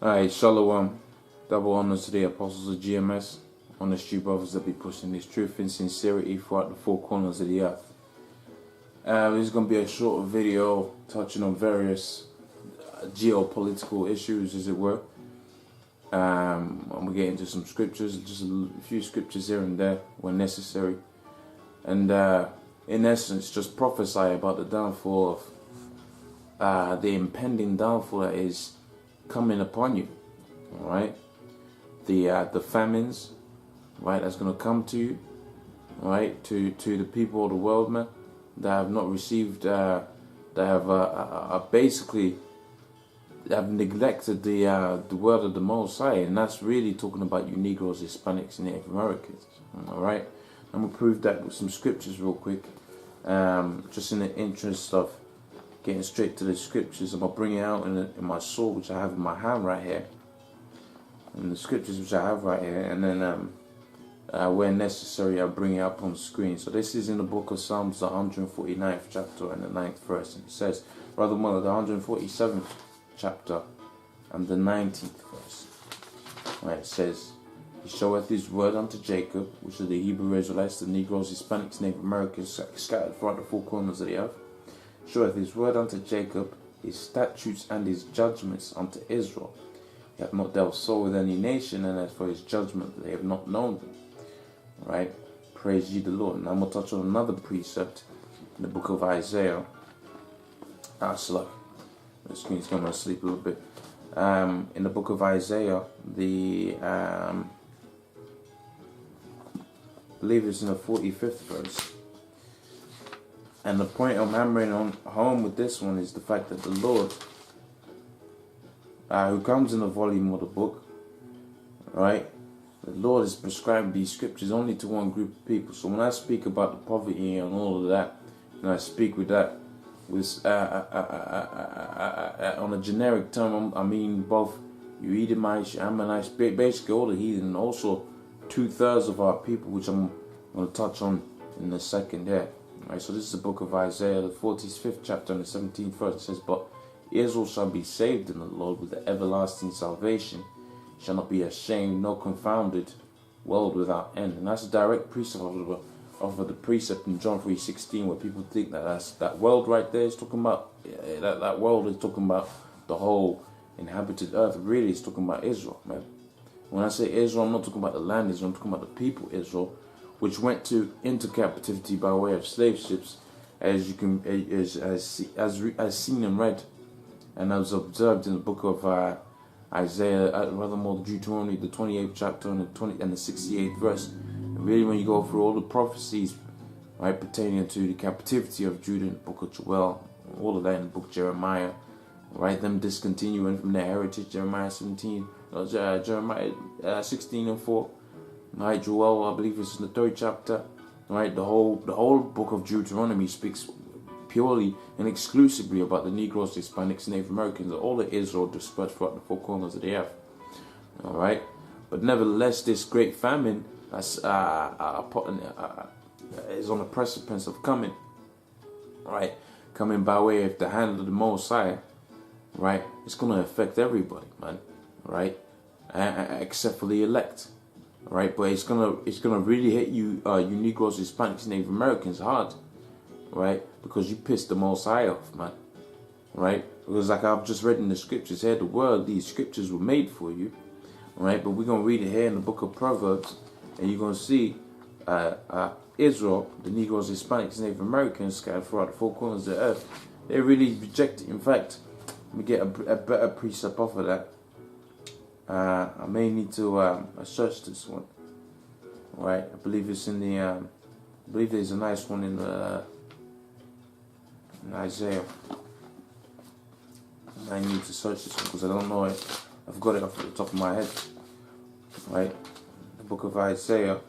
Alright, Shalom. Double honors to the apostles of GMS, honest Jew brothers that be pushing this truth and sincerity throughout the four corners of the earth. This is going to be a short video touching on various geopolitical issues, as it were. And we'll get into some scriptures, just a few scriptures here and there when necessary. And in essence, just prophesy about the downfall of the impending downfall that is coming upon you. All right, the famines, right, that's going to come to you, right, to the people of the world, man, that have not received, that have basically have neglected the word of the Most High, and that's really talking about you Negroes, Hispanics, and Native Americans. All right, I'm gonna prove that with some scriptures real quick, just in the interest of getting straight to the scriptures. I'm gonna bring it out in my sword, which I have in my hand right here, and the scriptures which I have right here, and then where necessary, I'll bring it up on the screen. So this is in the book of Psalms, the 149th chapter and the 9th verse, and it says, rather more, the 147th chapter and the 19th verse. Right, it says, He showeth his word unto Jacob, which are the Hebrew Israelites, the Negroes, Hispanics, Native Americans, scattered throughout the four corners of the earth. Showeth his word unto Jacob, his statutes and his judgments unto Israel. He hath not dealt so with any nation, and as for his judgment, they have not known them. Right? Praise ye the Lord. And I'm going to touch on another precept in the book of Isaiah. Slow. The screen's going to sleep a little bit. In the book of Isaiah, I believe it's in the 45th verse. And the point I'm hammering on home with this one is the fact that the Lord, who comes in the volume of the book, right, the Lord has prescribed these scriptures only to one group of people. So when I speak about the poverty and all of that, and I speak with that with on a generic term, I mean both you Edomites, Ammonites, basically all the heathen, and also 2/3 of our people, which I'm going to touch on in a second here. Right, so this is the book of Isaiah, the 45th chapter and the 17th verse. It says, But Israel shall be saved in the Lord with the everlasting salvation, shall not be ashamed, nor confounded, world without end. And that's a direct precept of the precept in John 3:16, where people think that world right there is talking about, that world is talking about the whole inhabited earth. Really, it's talking about Israel, man. When I say Israel, I'm not talking about the land Israel, I'm talking about the people Israel, which went into captivity by way of slave ships, as you can as seen and read, and as observed in the book of Isaiah, rather more Deuteronomy, the 28th chapter and the 68th verse. And really, when you go through all the prophecies, right, pertaining to the captivity of Judah in the book of Joel, all of that in the book of Jeremiah, right, them discontinuing from their heritage, Jeremiah 16 and 4. Right, Joel, I believe it's in the 3rd chapter. Right, the whole book of Deuteronomy speaks purely and exclusively about the Negroes, Hispanics, Native Americans, all of Israel dispersed throughout the four corners of the earth. All right, but nevertheless, this great famine is on the precipice of coming. Right, coming by way of the hand of the Most High. Right, it's going to affect everybody, man. Right, except for the elect. Right, but it's gonna really hit you, you Negroes, Hispanics, Native Americans hard, right? Because you pissed the Most High off, man. Right? Because like I've just read in the scriptures here, these scriptures were made for you, right? But we're gonna read it here in the book of Proverbs, and you're gonna see Israel, the Negroes, Hispanics, Native Americans scattered throughout the four corners of the earth. They really reject it. In fact, let me get a better precept off of that. I may need to search this one. Right, I believe it's in the. I believe there's a nice one in Isaiah. I need to search this one because I don't know it. I've got it off the top of my head. Right, the book of Isaiah.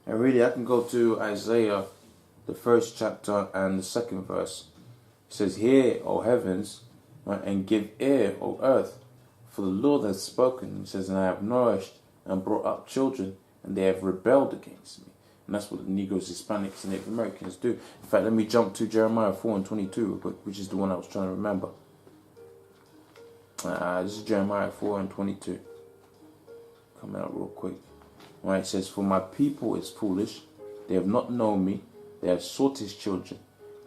And really, I can go to Isaiah, the 1st chapter and the 2nd verse. It says, Hear, O heavens, right, and give ear, O earth, for the Lord has spoken. He says, And I have nourished and brought up children, and they have rebelled against me. And that's what the Negroes, Hispanics, and Native Americans do. In fact, let me jump to Jeremiah 4:22, which is the one I was trying to remember. This is Jeremiah 4:22. Coming out real quick. Right, it says, "For my people is foolish, they have not known me, they have sought his children,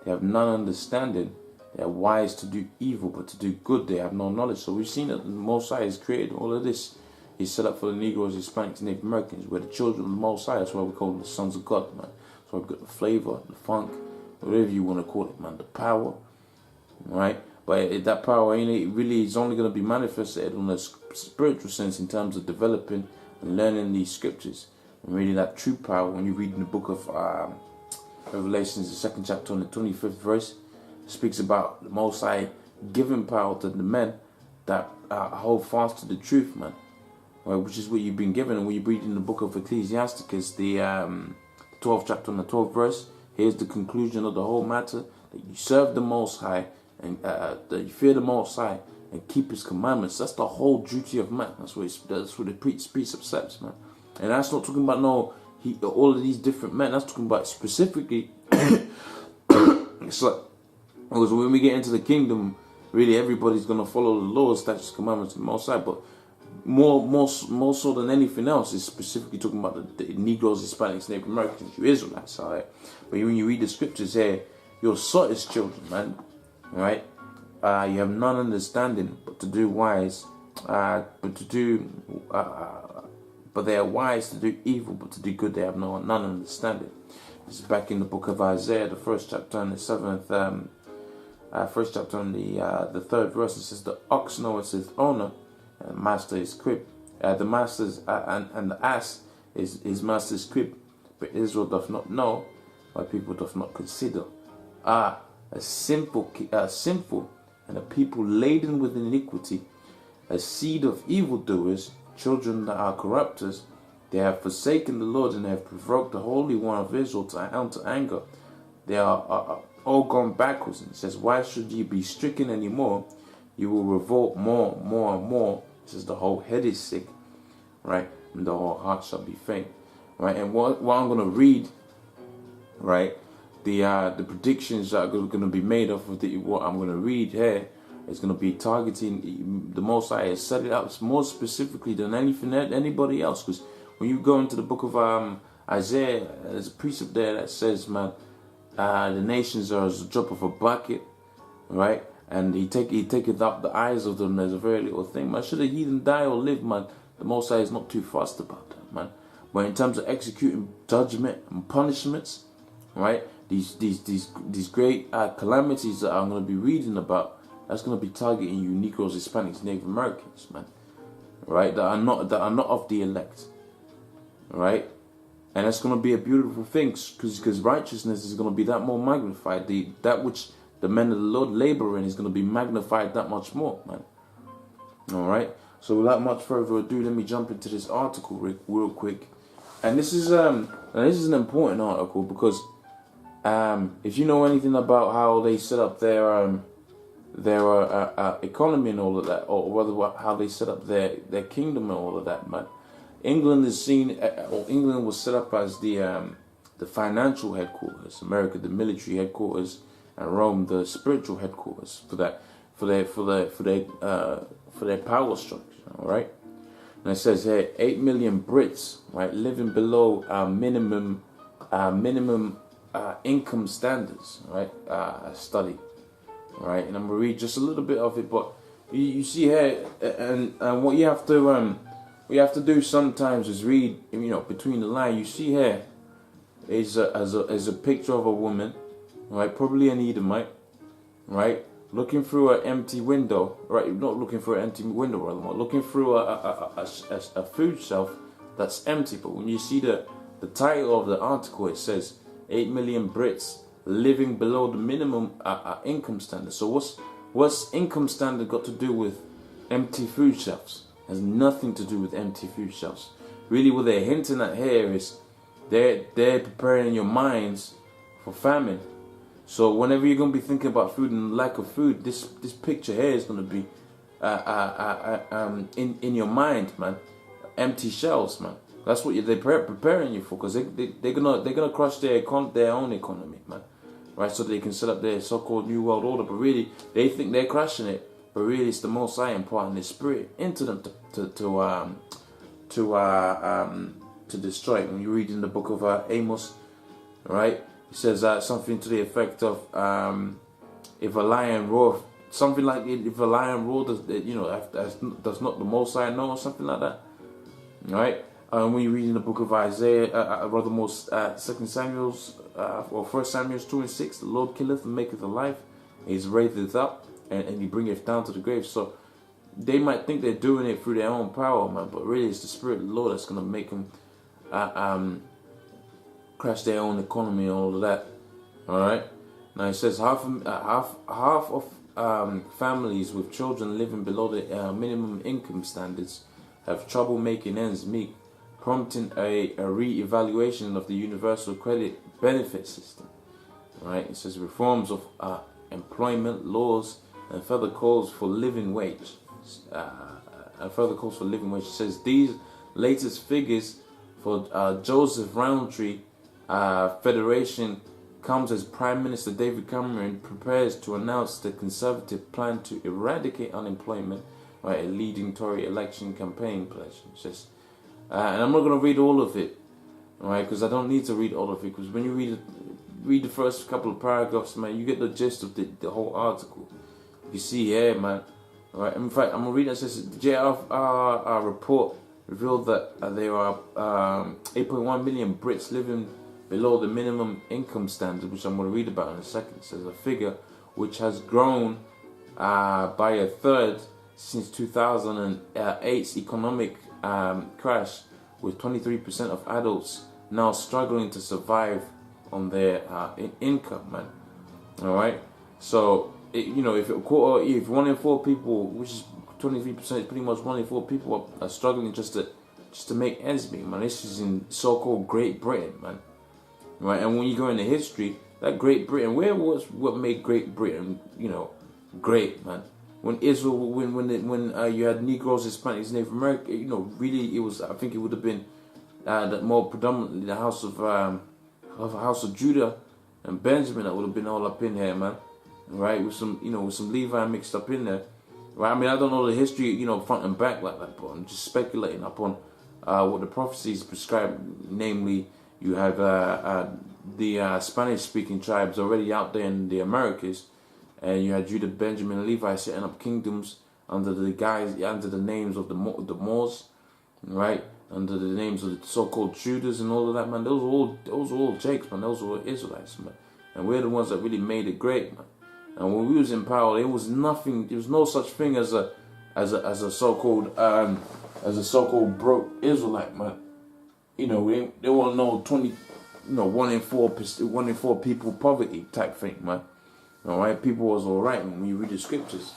they have none understanding, they are wise to do evil, but to do good they have no knowledge." So we've seen that the Most High has created all of this. He's set up for the Negroes, Hispanics, and Native Americans. We're the children of the Most High. That's why we call them the sons of God, man. So we've got the flavor, the funk, whatever you want to call it, man. The power, right? But that power ain't really is only going to be manifested on a spiritual sense in terms of developing and learning these scriptures. And really that true power, when you read in the book of Revelations, the 2nd chapter on the 25th verse, speaks about the Most High giving power to the men that hold fast to the truth, man. Right, which is what you've been given. And when you read in the book of Ecclesiasticus, the 12th chapter and the 12th verse, here's the conclusion of the whole matter: that you serve the Most High, and that you fear the Most High and keep His commandments. That's the whole duty of man. That's what the precept says, man. And that's not talking about all of these different men. That's talking about specifically. It's like, because when we get into the kingdom, really everybody's gonna follow the laws, statutes, commandments of the Most High, but more so than anything else is specifically talking about the Negroes, Hispanics, Native Americans, you Israelites, alright? But when you read the scriptures here, you're sought as children, man, right? You have none understanding, but to do wise, but they are wise to do evil, but to do good they have none understanding. This is back in the book of Isaiah, the 1st chapter and the 7th, first chapter and the 3rd verse. It says, "The ox knoweth his owner, and master is crib. The master's and the ass is his master's crib. But Israel doth not know, my people doth not consider. A sinful and a people laden with iniquity, a seed of evildoers, children that are corrupters. They have forsaken the Lord, and they have provoked the Holy One of Israel to anger. They are all gone backwards." And it says, "Why should ye be stricken any more? You will revolt more and more. It says, "The whole head is sick, right? And the whole heart shall be faint." Right? And what I'm going to read, right? The predictions that are going to be made off of what I'm going to read here is going to be targeting the Most High. Has set it up more specifically than anybody else. Because when you go into the book of Isaiah, there's a precept there that says, man, the nations are as a drop of a bucket, right? And he taketh up the eyes of them as a very little thing. Man, should a heathen die or live, man, the Most High is not too fussed about that, man. But in terms of executing judgment and punishments, right, these great calamities that I'm going to be reading about, that's going to be targeting you Negroes, Hispanics, Native Americans, man, right, that are not of the elect, right? And that's going to be a beautiful thing, because righteousness is going to be that more magnified. That which the men of the Lord labor in is going to be magnified that much more, man. All right. So without much further ado, let me jump into this article real quick. And this is an important article because if you know anything about how they set up their economy and all of that, or how they set up their kingdom and all of that, man. England is seen, or England was set up as the financial headquarters, America the military headquarters, and Rome the spiritual headquarters for their power structure. All right, and it says here 8 million Brits, right, living below minimum income standards, right? Study, right, and I'm gonna read just a little bit of it, but you see here, and what you have to do sometimes is read, between the lines. You see here is a picture of a woman, right? Probably an Edomite, right? Looking through an empty window, right? Not looking through an empty window, rather, but looking through a food shelf that's empty. But when you see the title of the article, it says 8 million Brits living below the minimum income standard. So what's income standard got to do with empty food shelves? Has nothing to do with empty food shelves. Really, what they're hinting at here is they're preparing your minds for famine. So whenever you're going to be thinking about food and lack of food, this picture here is going to be in your mind, man. Empty shelves, man. That's what they're preparing you for, because they're gonna crush their own economy, man, right? So they can set up their so-called new world order. But really, they think they're crushing it, but really it's the Most High imparting His Spirit into them to destroy it. When you read in the book of Amos, right, it says something to the effect of if a lion roar, something like if a lion roar, does not the Most High know, or something like that, right? When you read in the book of Isaiah, rather more 2 Samuel's or 1 Samuel's 2:6, the Lord killeth and maketh alive, He raiseth up and He bringeth down to the grave. So they might think they're doing it through their own power, man, but really it's the Spirit of the Lord that's gonna make them crash their own economy and all of that. All right. Now it says half of families with children living below the minimum income standards have trouble making ends meet, prompting a re-evaluation of the universal credit benefit system. Right? It says reforms of employment laws and further calls for living wage. It says these latest figures for Joseph Roundtree Federation comes as Prime Minister David Cameron prepares to announce the Conservative plan to eradicate unemployment, right, a leading Tory election campaign pledge. It says, and I'm not going to read all of it, right, because I don't need to read all of it, because when you read the first couple of paragraphs, man, you get the gist of the whole article. You see here, man, right. In fact, I'm going to read it. It says, the JR report revealed that there are 8.1 million Brits living below the minimum income standard, which I'm going to read about in a second. It says a figure which has grown by a third since 2008's economic crash, with 23% of adults now struggling to survive on their income, man. All right, so if 1 in 4 people, which is 23%, is pretty much 1 in 4 people are struggling just to make ends meet, man. This is in so-called Great Britain, man. Right, and when you go into history, that Great Britain, what made Great Britain, great, man? When Israel, when you had Negroes, Hispanics, Native American, really it was. I think it would have been more predominantly the house of Judah and Benjamin that would have been all up in here, man. Right, with some Levi mixed up in there. Right, I mean I don't know the history, front and back like that, but I'm just speculating upon what the prophecies prescribe. Namely, you have the Spanish-speaking tribes already out there in the Americas, and you had Judah, Benjamin, and Levi setting up kingdoms under the names of the Moors, right? Under the names of the so-called Judahs and all of that, man. Those were all Jakes, man. Those were Israelites, man. And we're the ones that really made it great, man. And when we was in power, there was nothing. There was no such thing as a so-called broke Israelite, man. They won't know 1 in 4 people poverty type thing, man. All right, people was all right when you read the scriptures,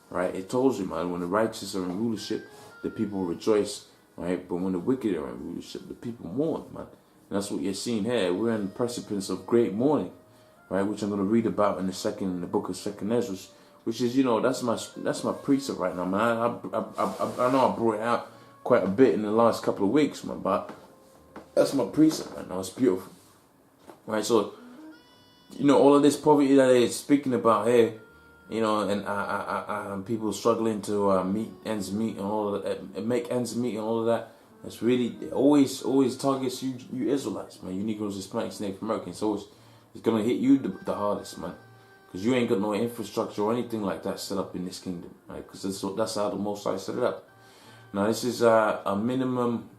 right? It tells you, man, when the righteous are in rulership, the people rejoice, right? But when the wicked are in rulership, the people mourn, man. And that's what you're seeing here. We're in the precipice of great mourning, right? Which I'm going to read about in the book of 2nd Ezra, which is, that's my precept right now, man. I know I brought it out quite a bit in the last couple of weeks, man, but that's my precept, man. It's beautiful, right? So, all of this poverty that they're speaking about here, and people struggling to make ends meet and all of that. It's really, it always targets you Israelites, man. You Negroes, Hispanics, Native Americans. So it's gonna hit you the hardest, man, because you ain't got no infrastructure or anything like that set up in this kingdom, right? Because that's how the Most High set it up. Now this is a minimum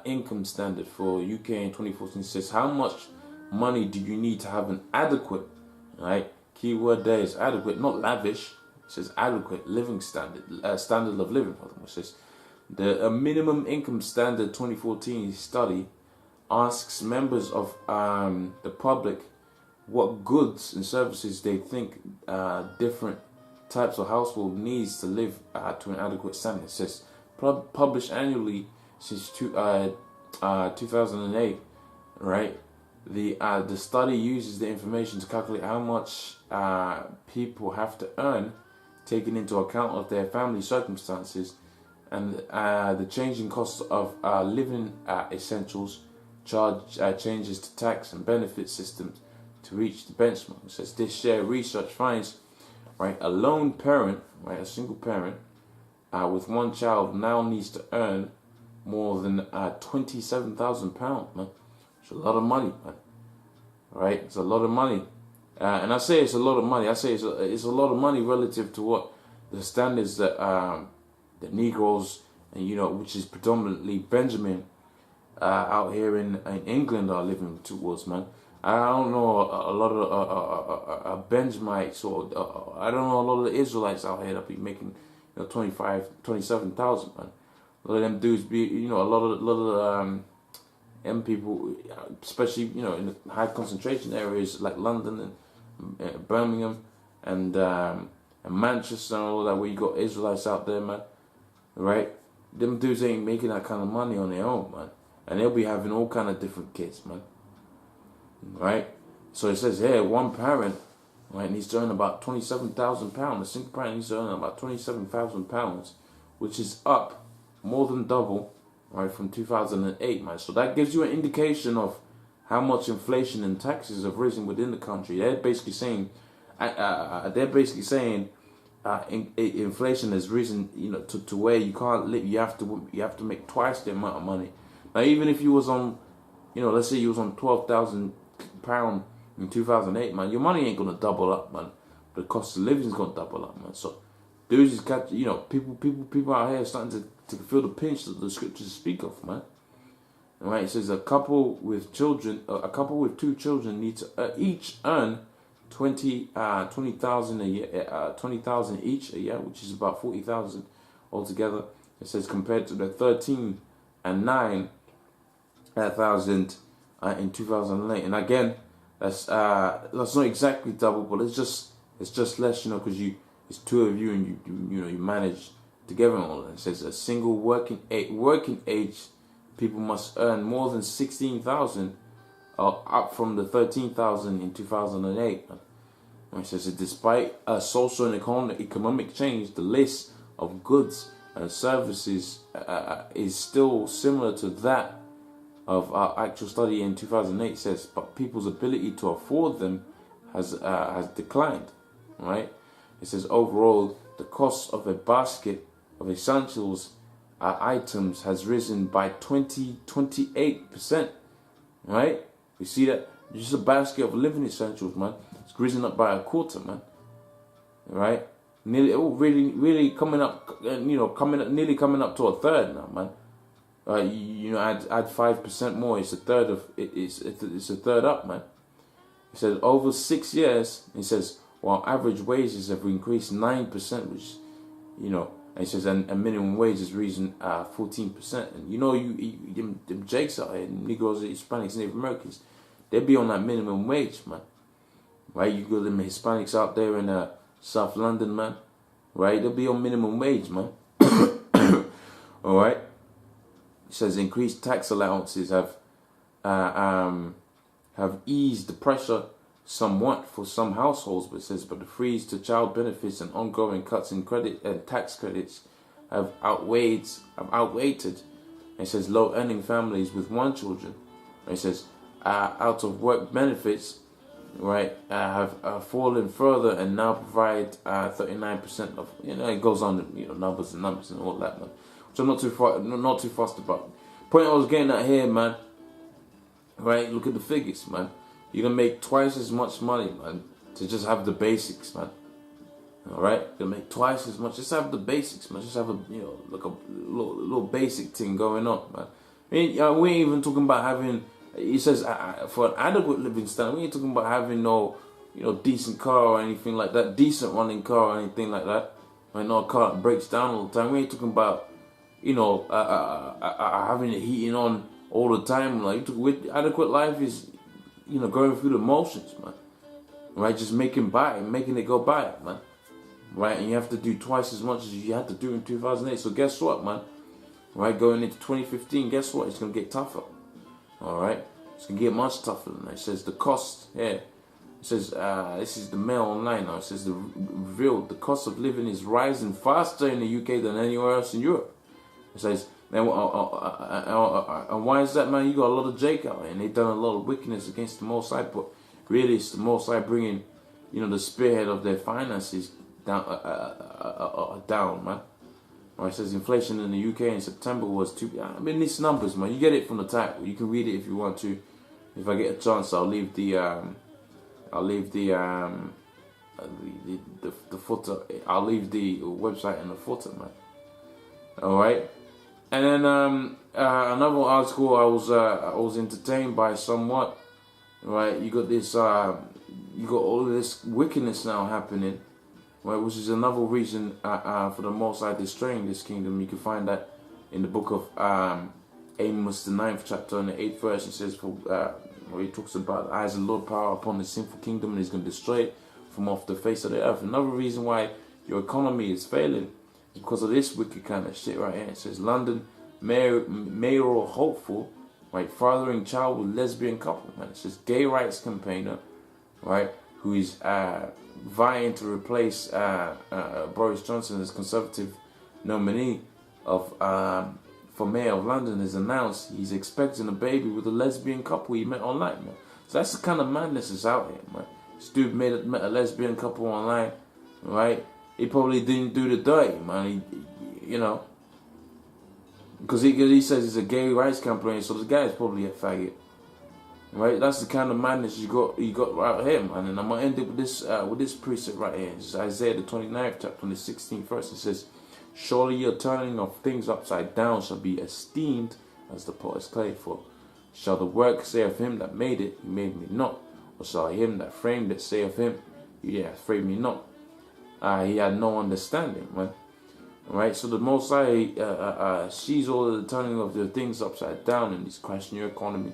income standard for UK in 2014. It says how much money do you need to have an adequate, right? Keyword there is adequate, not lavish. It says adequate living standard, standard of living. It says the minimum income standard 2014 study asks members of the public what goods and services they think different types of household needs to live to an adequate standard. It says published annually since 2008, right? The study uses the information to calculate how much people have to earn, taking into account of their family circumstances and the changing cost of living essentials changes to tax and benefit systems to reach the benchmark. It says this share research finds, right, a lone parent, right, a single parent with one child now needs to earn more than £27,000, man. It's a lot of money, man. Right, it's a lot of money, and I say it's a lot of money. I say it's a lot of money relative to what the standards that the Negroes, and which is predominantly Benjamin out here in England are living towards, man. I don't know a lot of Benjamites, or I don't know a lot of the Israelites out here that be making 27,000, man. A lot of them dudes be a lot of them people, especially in the high concentration areas like London and Birmingham and Manchester and all that, where you got Israelites out there, man. Right? Them dudes ain't making that kind of money on their own, man. And they'll be having all kind of different kids, man. Right? So it says here, one parent, right, needs to earn about £27,000. A single parent needs to earn about £27,000, which is up more than double, right, from 2008, man. So that gives you an indication of how much inflation and taxes have risen within the country. They're basically saying, inflation has risen, to where you can't live. You have to make twice the amount of money. Now, even if you was on, let's say you was on £12,000 in 2008, man, your money ain't gonna double up, man. The cost of living is gonna double up, man. So, dudes just got, people out here starting to feel the pinch that the scriptures speak of, man. Right? It says a couple with two children need to each earn 20,000 a year, 20,000 each a year, which is about 40,000 altogether. It says compared to the 13 and 9,000 in 2008, and again, that's not exactly double, but it's just less, because it's two of you, and you manage together and all that. It says a single working age people must earn more than 16,000, up from the 13,000 in 2008. And it says that despite social and economic change, the list of goods and services is still similar to that of our actual study in 2008. It says, but people's ability to afford them has declined. Right? It says overall, the cost of a basket of essentials items has risen by 28%. Right? You see that? Just a basket of living essentials, man. It's risen up by a quarter, man. Right? Really coming up, nearly coming up to a third now, man. Add 5% more. It's a third of it's a third up, man. It says over 6 years. It says while average wages have increased 9%, which and it says and minimum wage has risen 14%. And them Jakes out here, Negroes, Hispanics, Native Americans, they be on that minimum wage, man. Right? You got them Hispanics out there in South London, man. Right? They'll be on minimum wage, man. All right. It says increased tax allowances have eased the pressure somewhat for some households, but it says the freeze to child benefits and ongoing cuts in credit and tax credits have outweighed. It says low earning families with one children. It says out of work benefits, right, have fallen further and now provide 39% of. It goes on, numbers and all that, man. Which I'm not too fussed about. Point I was getting at here, man. Right, look at the figures, man. You're gonna make twice as much money, man, to just have the basics, man. All right, you're gonna make twice as much. Just have the basics, man. Just have a like a little basic thing going on, man. We ain't even talking about having. He says for an adequate living standard, we ain't talking about having no, decent car or anything like that, decent running car or anything like that. No car that breaks down all the time. We ain't talking about, having the heating on all the time. Like with adequate life is, going through the motions, man. Right, just making it go by, man. Right, and you have to do twice as much as you had to do in 2008. So guess what, man? Right, going into 2015, guess what? It's gonna get tougher. All right, it's gonna get much tougher than that. It says the cost here. It says this is the Mail Online now. It says the cost of living is rising faster in the UK than anywhere else in Europe. It says, and why is that, man? You got a lot of Jake out here, and they done a lot of wickedness against the Most High, but really it's the Most High bringing, the spearhead of their finances down, down, man. It says inflation in the UK in September was these numbers, man. You get it from the title. You can read it if you want to. If I get a chance, I'll leave the footer. I'll leave the website in the footer, man. All right. And then another article I was entertained by somewhat. Right. You got this. You got all of this wickedness now happening. Right, which is another reason for the Most High destroying this kingdom. You can find that in the book of Amos, the 9th chapter and the 8th verse. It says, where he talks about the eyes of the Lord power upon the sinful kingdom, and he's going to destroy it from off the face of the earth. Another reason why your economy is failing is because of this wicked kind of shit right here. It says, London mayoral hopeful, right, fathering child with lesbian couple. Man, it says gay rights campaigner, right, who is vying to replace Boris Johnson as Conservative nominee of for mayor of London, has announced he's expecting a baby with a lesbian couple he met online, man. So that's the kind of madness that's out here, man. This dude met a lesbian couple online, right? He probably didn't do the dirty, man. Because he says he's a gay rights campaign, so the guy is probably a faggot. Right, that's the kind of madness you got right here, man. And I'm gonna end it with this precept right here. It's Isaiah the 29th chapter, the 16th verse. It says, "Surely your turning of things upside down shall be esteemed as the potter's clay. For shall the work say of him that made it, he made me not? Or shall him that framed it say of him, he hath framed me not? He had no understanding, man." Right, so the Most High sees all of the turning of the things upside down, and he's crashing your economy.